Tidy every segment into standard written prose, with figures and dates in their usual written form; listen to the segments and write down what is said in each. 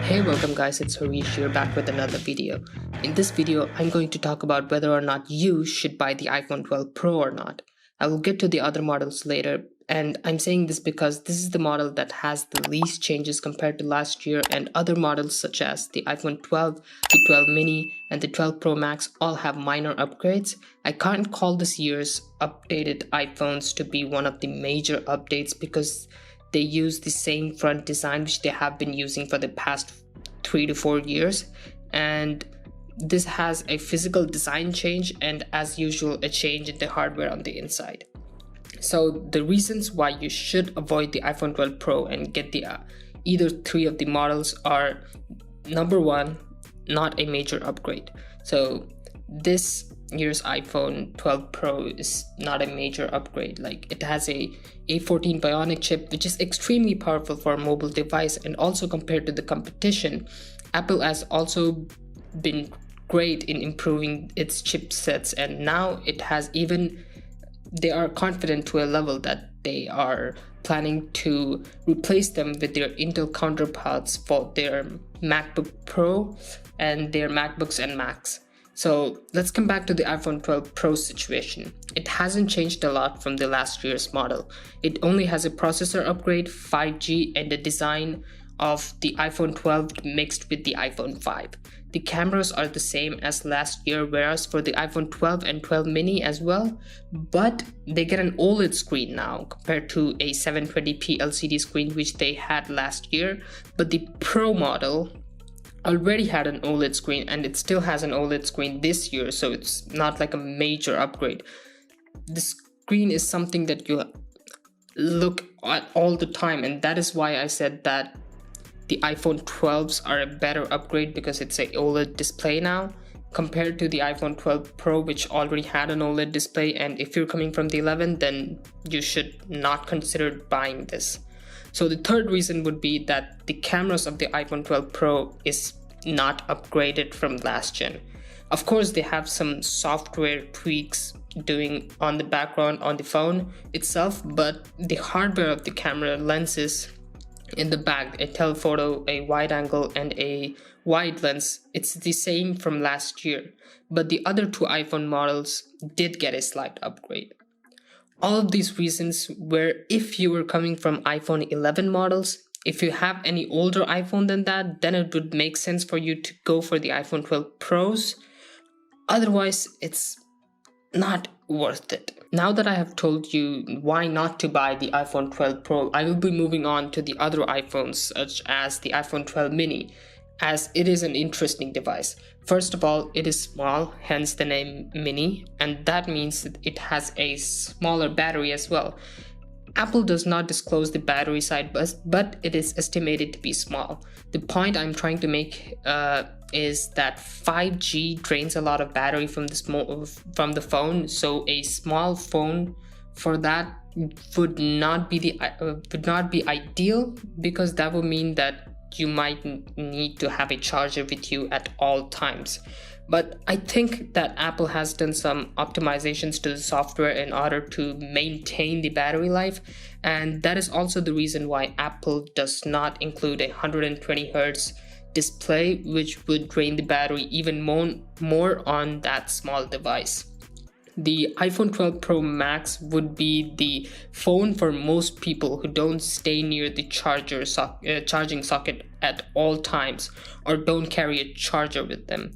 Hey, welcome guys, it's Harrish here back with another video. In this video, I'm going to talk about whether or not you should buy the iPhone 12 Pro or not. I will get to the other models later, and I'm saying this because this is the model that has the least changes compared to last year, and other models such as the iPhone 12, the 12 mini, and the 12 Pro Max all have minor upgrades. I can't call this year's updated iPhones to be one of the major updates because they use the same front design which they have been using for the past 3 to 4 years, and this has a physical design change and, as usual, a change in the hardware on the inside. So the reasons why you should avoid the iPhone 12 Pro and get the either three of the models are: number one, not a major upgrade. So this year's iPhone 12 Pro is not a major upgrade. Like, it has a A14 Bionic chip, which is extremely powerful for a mobile device, and also compared to the competition, Apple has also been great in improving its chipsets, and now they are confident to a level that they are planning to replace them with their Intel counterparts for their MacBook Pro and their MacBooks and Macs. So let's come back to the iPhone 12 Pro situation. It hasn't changed a lot from the last year's model. It only has a processor upgrade, 5G, and the design of the iPhone 12 mixed with the iPhone 5. The cameras are the same as last year, whereas for the iPhone 12 and 12 mini as well, but they get an OLED screen now compared to a 720p LCD screen which they had last year. But the Pro model already had an OLED screen, and it still has an OLED screen this year, so it's not like a major upgrade. The screen is something that you look at all the time, and that is why I said that the iPhone 12s are a better upgrade, because it's a OLED display now compared to the iPhone 12 Pro, which already had an OLED display. And if you're coming from the 11, then you should not consider buying this. So the third reason would be that the cameras of the iPhone 12 Pro is not upgraded from last gen. Of course, they have some software tweaks doing on the background on the phone itself, but the hardware of the camera lenses in the back, a telephoto, a wide angle, and a wide lens, it's the same from last year. But the other two iPhone models did get a slight upgrade. All of these reasons were if you were coming from iPhone 11 models. If you have any older iPhone than that, then it would make sense for you to go for the iPhone 12 Pros. Otherwise, it's not worth it. Now that I have told you why not to buy the iPhone 12 Pro, I will be moving on to the other iPhones, such as the iPhone 12 mini, as it is an interesting device. First of all, it is small, hence the name mini, and that means that it has a smaller battery as well. Apple does not disclose the battery side, but it is estimated to be small. The point I'm trying to make is that 5G drains a lot of battery from the phone, so a small phone for that would not be ideal, because that would mean that you might need to have a charger with you at all times. But I think that Apple has done some optimizations to the software in order to maintain the battery life, and that is also the reason why Apple does not include a 120 Hz display, which would drain the battery even more on that small device. The iPhone 12 Pro Max would be the phone for most people who don't stay near the charging socket at all times, or don't carry a charger with them.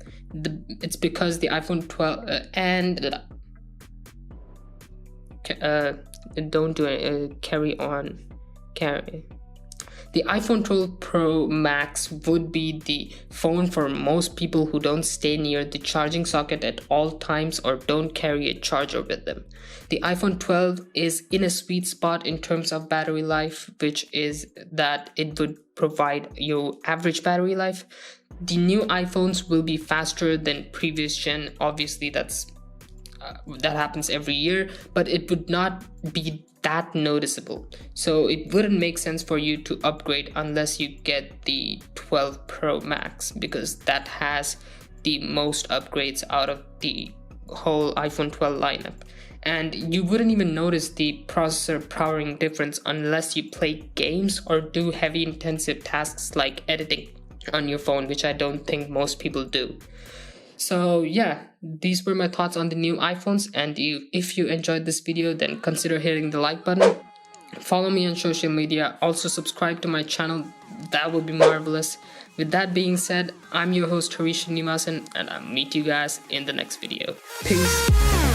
It's because the iPhone 12 The iPhone 12 Pro Max would be the phone for most people who don't stay near the charging socket at all times or don't carry a charger with them. The iPhone 12 is in a sweet spot in terms of battery life, which is that it would provide your average battery life. The new iPhones will be faster than previous gen. Obviously, that happens every year, but it would not be that noticeable. So it wouldn't make sense for you to upgrade unless you get the 12 Pro Max, because that has the most upgrades out of the whole iPhone 12 lineup. And you wouldn't even notice the processor powering difference unless you play games or do heavy intensive tasks like editing. on your phone, which I don't think most people do. So yeah, these were my thoughts on the new iPhones, and if you enjoyed this video, then consider hitting the like button. Follow me on social media, also subscribe to my channel, that would be marvelous. With that being said, I'm your host Harrish, and I'll meet you guys in the next video. Peace.